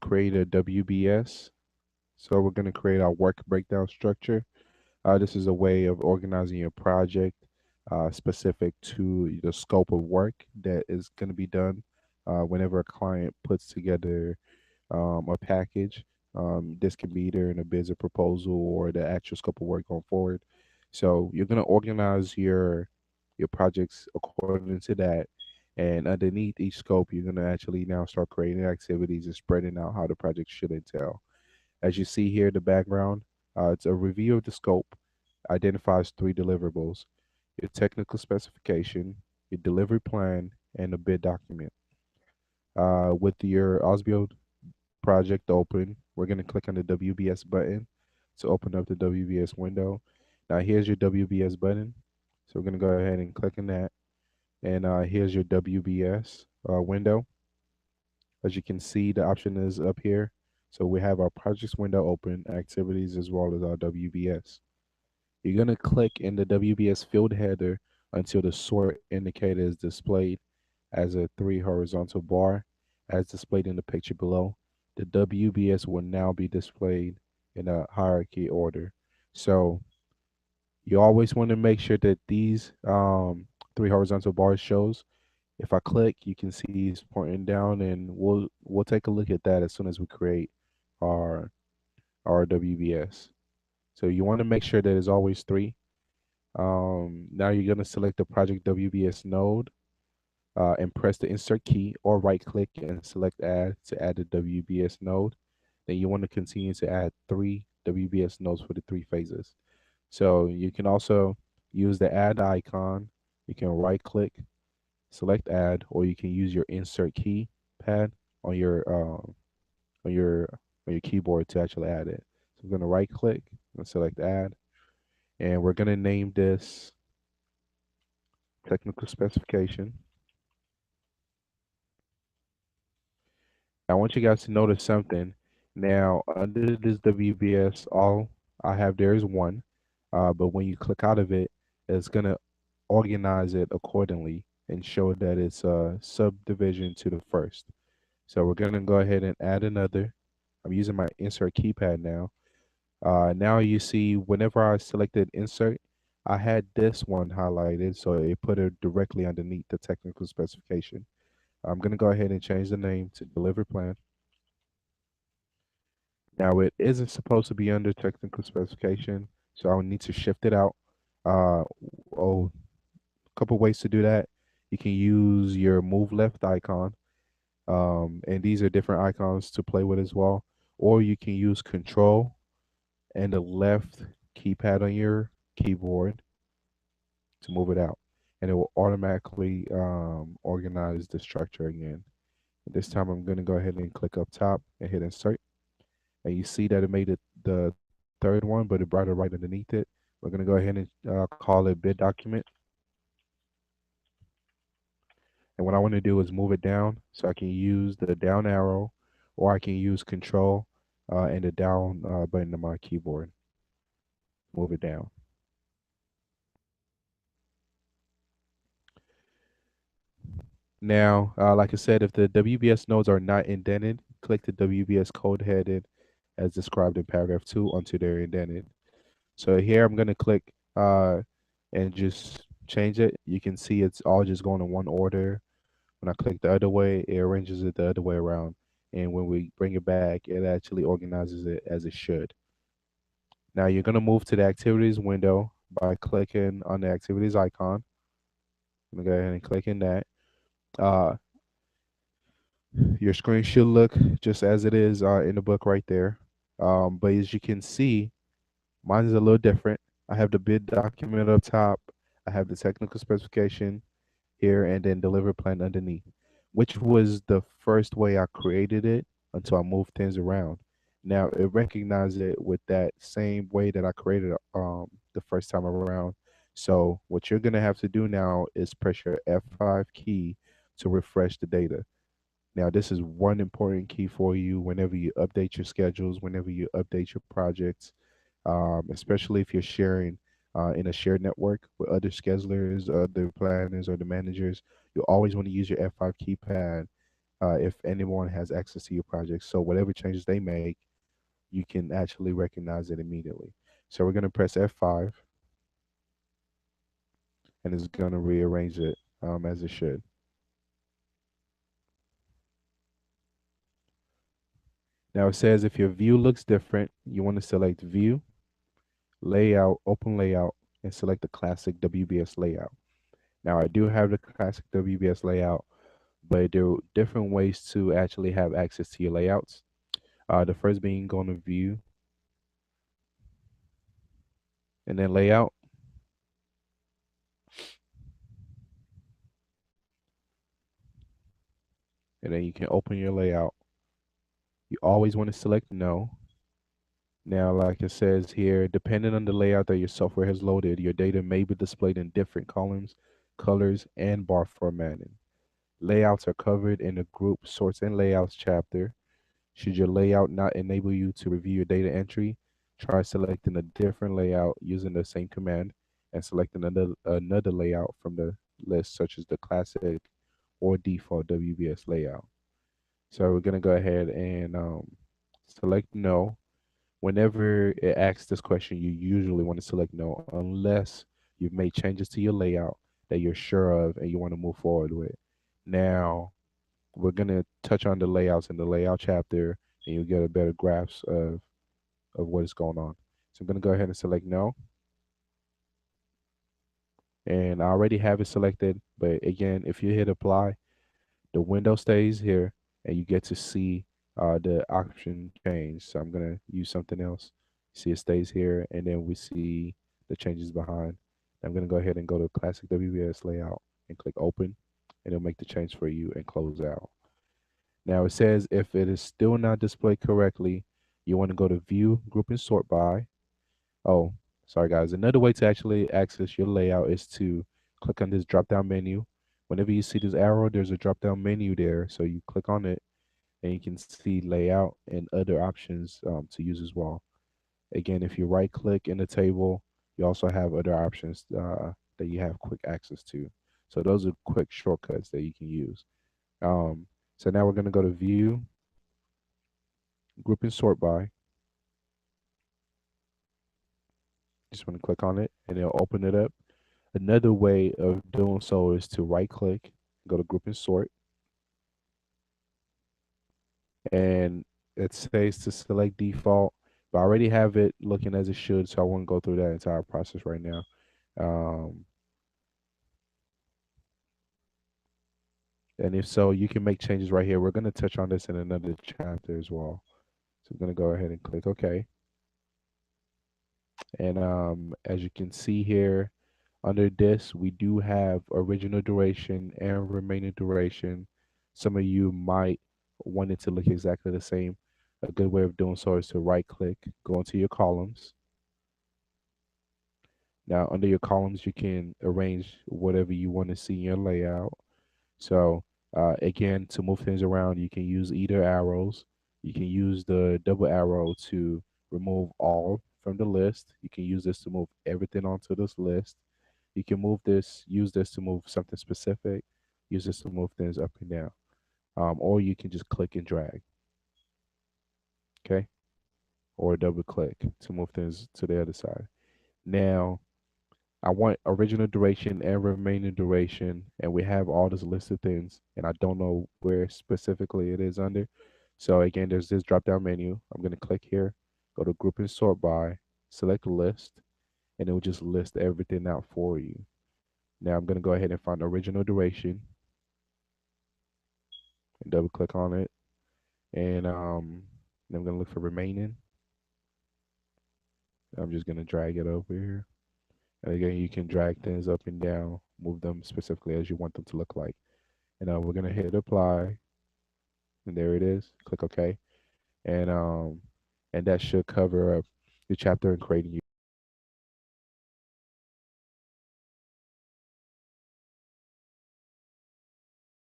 create a WBS. So we're going to create our work breakdown structure. This is a way of organizing your project specific to the scope of work that is going to be done whenever a client puts together a package. This can be either in a bids or proposal or the actual scope of work going forward. So you're going to organize your projects according to that. And underneath each scope, you're going to actually now start creating activities and spreading out how the project should entail. As you see here in the background, it's a review of the scope, identifies three deliverables: your technical specification, your delivery plan, and a bid document. With your Osbio project open, we're going to click on the WBS button to open up the WBS window. Now here's your WBS button. So we're going to go ahead and click on that. And here's your WBS window. As you can see, the option is up here. So we have our projects window open, activities, as well as our WBS. You're going to click in the WBS field header until the sort indicator is displayed as a three horizontal bar as displayed in the picture below. The WBS will now be displayed in a hierarchy order. So you always want to make sure that these three horizontal bars shows. If I click, you can see it's pointing down, and we'll take a look at that as soon as we create our WBS. So you want to make sure that it's always three. Now you're going to select the project WBS node and press the insert key or right click and select add to add the WBS node. Then you want to continue to add three WBS nodes for the three phases. So you can also use the add icon. You can right click, select add, or you can use your insert key pad on your on your on your keyboard to actually add it. So I'm going to right click and select add, and we're going to name this technical specification. I want you guys to notice something. Now, under this WBS, all I have there is one, but when you click out of it, it's going to organize it accordingly and show that it's a subdivision to the first. So we're going to go ahead and add another. I'm using my insert keypad now. Now you see whenever I selected insert, I had this one highlighted, so it put it directly underneath the technical specification. I'm going to go ahead and change the name to delivery plan. Now it isn't supposed to be under technical specification, so I'll need to shift it out. Uh, oh, a couple ways to do that. You can use your move left icon, and these are different icons to play with as well. Or you can use control and the left keypad on your keyboard to move it out, and it will automatically organize the structure again. This time I'm going to go ahead and click up top and hit insert, and you see that it made it the third one, but it brought it right underneath it. We're going to go ahead and call it bid document. And what I want to do is move it down, so I can use the down arrow, or I can use control and the down button on my keyboard. Move it down. Now, like I said, if the WBS nodes are not indented, click the WBS code headed as described in paragraph 2 until they're indented. So here I'm going to click and just change it. You can see it's all just going in one order. When I click the other way, it arranges it the other way around. And when we bring it back, it actually organizes it as it should. Now you're going to move to the activities window by clicking on the activities icon. I'm going to go ahead and click in that. Uh, your screen should look just as it is in the book right there. But as you can see, mine is a little different. I have the bid document up top. I have the technical specification here, and then delivery plan underneath, which was the first way I created it until I moved things around. Now it recognized it with that same way that I created it the first time around. So what you're gonna have to do now is press your F5 key to refresh the data. Now, this is one important key for you whenever you update your schedules, whenever you update your projects, especially if you're sharing in a shared network with other schedulers, other planners, or the managers. You always want to use your F5 keypad if anyone has access to your project. So whatever changes they make, you can actually recognize it immediately. So we're going to press F5, and it's going to rearrange it as it should. Now it says if your view looks different, you want to select View, Layout, Open Layout, and select the classic WBS layout. Now I do have the classic WBS layout, but there are different ways to actually have access to your layouts. The first being going to View and then Layout, and then you can open your layout. You always want to select No. Now, like it says here, depending on the layout that your software has loaded, your data may be displayed in different columns, colors, and bar formatting. Layouts are covered in the Group Sorts and Layouts chapter. Should your layout not enable you to review your data entry, try selecting a different layout using the same command and selecting another layout from the list, such as the classic or default WBS layout. So we're going to go ahead and select No. Whenever it asks this question, you usually want to select No unless you've made changes to your layout that you're sure of and you want to move forward with. Now, we're going to touch on the layouts in the layout chapter, and you'll get a better grasp of what is going on. So I'm going to go ahead and select No. And I already have it selected, but again, if you hit apply, the window stays here and you get to see the option change. So I'm going to use something else. See, it stays here, and then we see the changes behind. I'm going to go ahead and go to Classic WBS Layout and click Open, and it'll make the change for you and close out. Now it says if it is still not displayed correctly, you want to go to View, Group, and Sort By. Oh, sorry guys. Another way to actually access your layout is to click on this drop-down menu. Whenever you see this arrow, there's a drop-down menu there. So you click on it, and you can see layout and other options to use as well. Again, if you right-click in the table, you also have other options that you have quick access to. So those are quick shortcuts that you can use. So now we're going to go to View, Group, and Sort By. Just want to click on it, and it'll open it up. Another way of doing so is to right click, go to Group and Sort, and it says to select default, but I already have it looking as it should, so I won't go through that entire process right now. Um, and if so, you can make changes right here. We're going to touch on this in another chapter as well. So I'm going to go ahead and click OK. And as you can see here, under this, we do have original duration and remaining duration. Some of you might want it to look exactly the same. A good way of doing so is to right click, go into your columns. Now, under your columns, you can arrange whatever you want to see in your layout. So, again, to move things around, you can use either arrows. You can use the double arrow to remove all from the list. You can use this to move everything onto this list. You can use this to move something specific, use this to move things up and down. Or you can just click and drag, okay? Or double click to move things to the other side. Now, I want original duration and remaining duration, and we have all this list of things, and I don't know where specifically it is under. So again, there's this drop-down menu. I'm going to click here, go to Group and Sort By, select List, and it will just list everything out for you. Now I'm going to go ahead and find original duration and double click on it. And I'm going to look for remaining. I'm just going to drag it over here. And again, you can drag things up and down, move them specifically as you want them to look like. And we're going to hit apply. And there it is. Click OK. And that should cover up the chapter in creating